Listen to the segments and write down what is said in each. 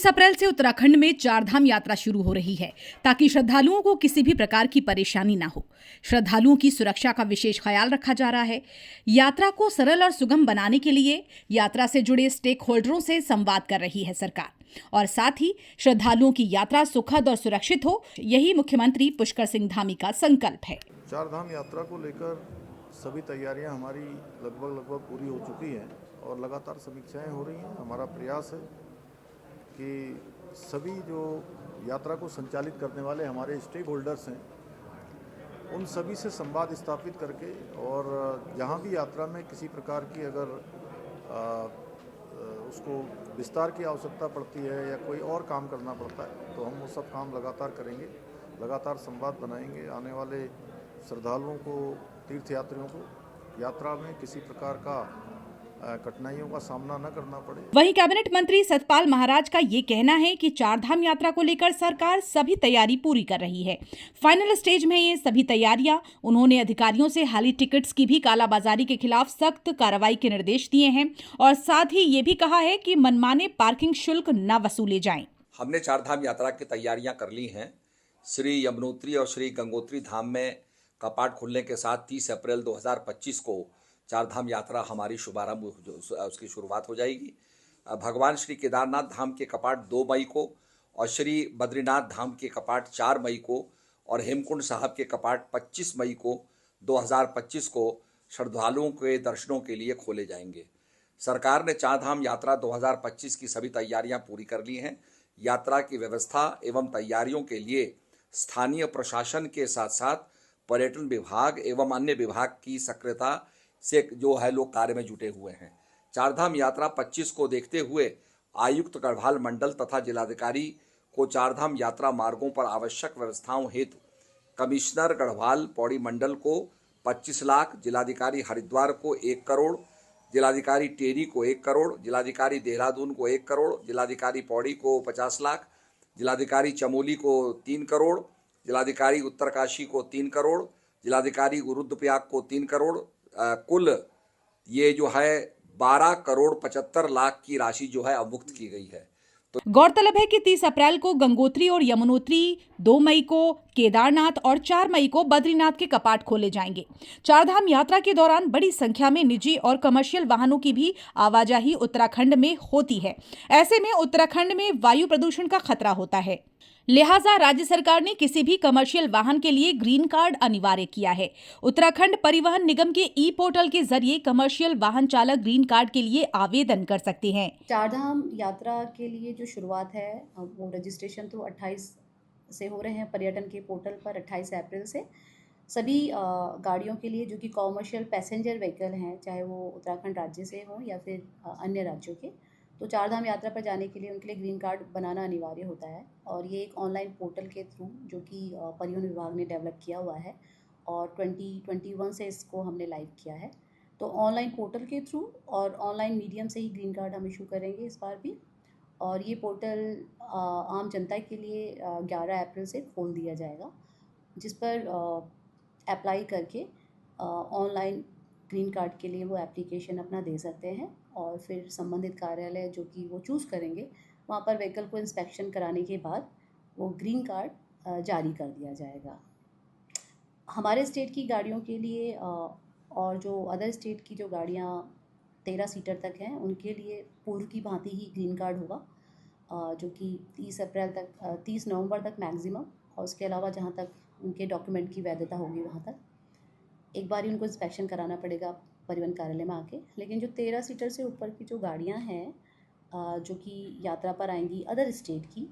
30 अप्रैल से उत्तराखंड में चारधाम यात्रा शुरू हो रही है ताकि श्रद्धालुओं को किसी भी प्रकार की परेशानी न हो। श्रद्धालुओं की सुरक्षा का विशेष ख्याल रखा जा रहा है। यात्रा को सरल और सुगम बनाने के लिए यात्रा से जुड़े स्टेक होल्डरों से संवाद कर रही है सरकार और साथ ही श्रद्धालुओं की यात्रा सुखद और सुरक्षित हो, यही मुख्यमंत्री पुष्कर सिंह धामी का संकल्प है। चारधाम यात्रा को लेकर सभी तैयारियां हमारी लगभग पूरी हो चुकी हैं और लगातार समीक्षाएं हो रही हैं। हमारा प्रयास है कि सभी जो यात्रा को संचालित करने वाले हमारे स्टेक होल्डर्स हैं उन सभी से संवाद स्थापित करके और जहां भी यात्रा में किसी प्रकार की अगर उसको विस्तार की आवश्यकता पड़ती है या कोई और काम करना पड़ता है तो हम वो सब काम लगातार करेंगे, लगातार संवाद बनाएंगे। आने वाले श्रद्धालुओं को, तीर्थयात्रियों को यात्रा में किसी प्रकार का कठिनाइयों का सामना न करना पड़े। वहीं कैबिनेट मंत्री सतपाल महाराज का ये कहना है कि चारधाम यात्रा को लेकर सरकार सभी तैयारी पूरी कर रही है। फाइनल स्टेज में ये सभी तैयारियां। उन्होंने अधिकारियों से हाली टिकट्स की भी कालाबाजारी के खिलाफ सख्त कार्रवाई के निर्देश दिए हैं और साथ ही ये भी कहा है कि मनमाने पार्किंग शुल्क न वसूले जाएं। हमने चारधाम यात्रा की तैयारियां कर ली हैं। श्री यमुनोत्री और श्री गंगोत्री धाम में कपाट खुलने के साथ 30 अप्रैल 2025 को चारधाम यात्रा हमारी शुभारंभ उसकी शुरुआत हो जाएगी। भगवान श्री केदारनाथ धाम के कपाट 2 मई को और श्री बद्रीनाथ धाम के कपाट 4 मई को और हेमकुंड साहब के कपाट 25 मई को 2025 को श्रद्धालुओं के दर्शनों के लिए खोले जाएंगे। सरकार ने चारधाम यात्रा 2025 की सभी तैयारियां पूरी कर ली हैं। यात्रा की व्यवस्था एवं तैयारियों के लिए स्थानीय प्रशासन के साथ साथ पर्यटन विभाग एवं अन्य विभाग की सक्रियता से जो है लोग कार्य में जुटे हुए हैं। चारधाम यात्रा 25 को देखते हुए आयुक्त गढ़वाल मंडल तथा जिलाधिकारी को चारधाम यात्रा मार्गों पर आवश्यक व्यवस्थाओं हेतु कमिश्नर गढ़वाल पौड़ी मंडल को 25 लाख, जिलाधिकारी हरिद्वार को 1 करोड़, जिलाधिकारी टेरी को 1 करोड़, जिलाधिकारी देहरादून को 1 करोड़, जिलाधिकारी पौड़ी को 50 लाख, जिलाधिकारी चमोली को 3 करोड़, जिलाधिकारी उत्तरकाशी को 3 करोड़, जिलाधिकारी रुद्रप्रयाग को 3 करोड़, कुल ये जो है 12 करोड़ 75 लाख की राशि जो है अवमुक्त की गई है। तो गौरतलब है कि 30 अप्रैल को गंगोत्री और यमुनोत्री, 2 मई को केदारनाथ और 4 मई को बद्रीनाथ के कपाट खोले जाएंगे। चारधाम यात्रा के दौरान बड़ी संख्या में निजी और कमर्शियल वाहनों की भी आवाजाही उत्तराखंड में होती है। ऐसे में उत्तराखंड में वायु प्रदूषण का खतरा होता है। लिहाजा राज्य सरकार ने किसी भी कमर्शियल वाहन के लिए ग्रीन कार्ड अनिवार्य किया है। उत्तराखंड परिवहन निगम के ई पोर्टल के जरिए कमर्शियल वाहन चालक ग्रीन कार्ड के लिए आवेदन कर सकते हैं। चारधाम यात्रा के लिए जो शुरुआत है वो रजिस्ट्रेशन तो 28 से हो रहे हैं पर्यटन के पोर्टल पर। 28 अप्रैल से सभी गाड़ियों के लिए जो कि कॉमर्शियल पैसेंजर व्हीकल हैं, चाहे वो उत्तराखंड राज्य से हो या फिर अन्य राज्यों के, तो चारधाम यात्रा पर जाने के लिए उनके लिए ग्रीन कार्ड बनाना अनिवार्य होता है। और ये एक ऑनलाइन पोर्टल के थ्रू जो कि परिवहन विभाग ने डेवलप किया हुआ है और 2021 से इसको हमने लाइव किया है। तो ऑनलाइन पोर्टल के थ्रू और ऑनलाइन मीडियम से ही ग्रीन कार्ड हम इशू करेंगे इस बार भी। और ये पोर्टल आम जनता के लिए 11 अप्रैल से खोल दिया जाएगा, जिस पर अप्लाई करके ऑनलाइन ग्रीन कार्ड के लिए वो एप्लीकेशन अपना दे सकते हैं और फिर संबंधित कार्यालय जो कि वो चूज़ करेंगे वहाँ पर व्हीकल को इंस्पेक्शन कराने के बाद वो ग्रीन कार्ड जारी कर दिया जाएगा। हमारे स्टेट की गाड़ियों के लिए और जो अदर स्टेट की जो गाड़ियाँ 13 सीटर तक हैं उनके लिए पूर्व की भांति ही ग्रीन कार्ड होगा, जो कि 30 नवंबर तक मैक्सिमम, और उसके अलावा जहाँ तक उनके डॉक्यूमेंट की वैधता होगी वहाँ तक एक बार ही उनको इंस्पेक्शन कराना पड़ेगा परिवहन कार्यालय में आके। लेकिन जो 13 सीटर से ऊपर की जो गाड़ियाँ हैं जो कि यात्रा पर आएंगी अदर स्टेट की,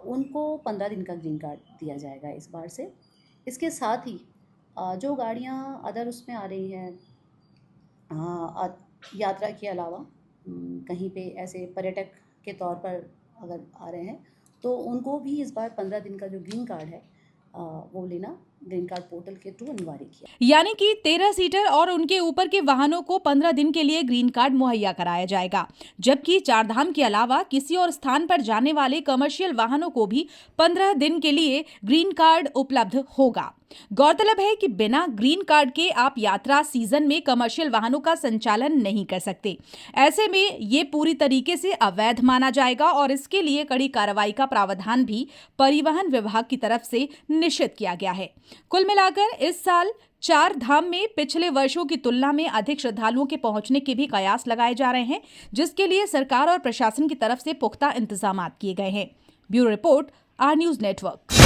उनको 15 दिन का ग्रीन कार्ड दिया जाएगा इस बार से। इसके साथ ही जो गाड़ियाँ अदर उसमें आ रही हैं यात्रा के अलावा कहीं पे ऐसे पर्यटक के तौर पर अगर आ रहे हैं तो उनको भी इस बार 15 दिन का जो ग्रीन कार्ड है वो लेना ग्रीन कार्ड पोर्टल के थ्रू अनिवार्य किया। यानी कि 13 सीटर और उनके ऊपर के वाहनों को 15 दिन के लिए ग्रीन कार्ड मुहैया कराया जाएगा, जबकि चारधाम के अलावा किसी और स्थान पर जाने वाले कमर्शियल वाहनों को भी 15 दिन के लिए ग्रीन कार्ड उपलब्ध होगा। गौरतलब है कि बिना ग्रीन कार्ड के आप यात्रा सीजन में कमर्शियल वाहनों का संचालन नहीं कर सकते। ऐसे में ये पूरी तरीके से अवैध माना जाएगा और इसके लिए कड़ी कार्रवाई का प्रावधान भी परिवहन विभाग की तरफ से निश्चित किया गया है। कुल मिलाकर इस साल 4 धाम में पिछले वर्षों की तुलना में अधिक श्रद्धालुओं के पहुंचने के भी कयास लगाए जा रहे हैं, जिसके लिए सरकार और प्रशासन की तरफ से पुख्ता इंतजाम किए गए हैं। Bureau report, R news network.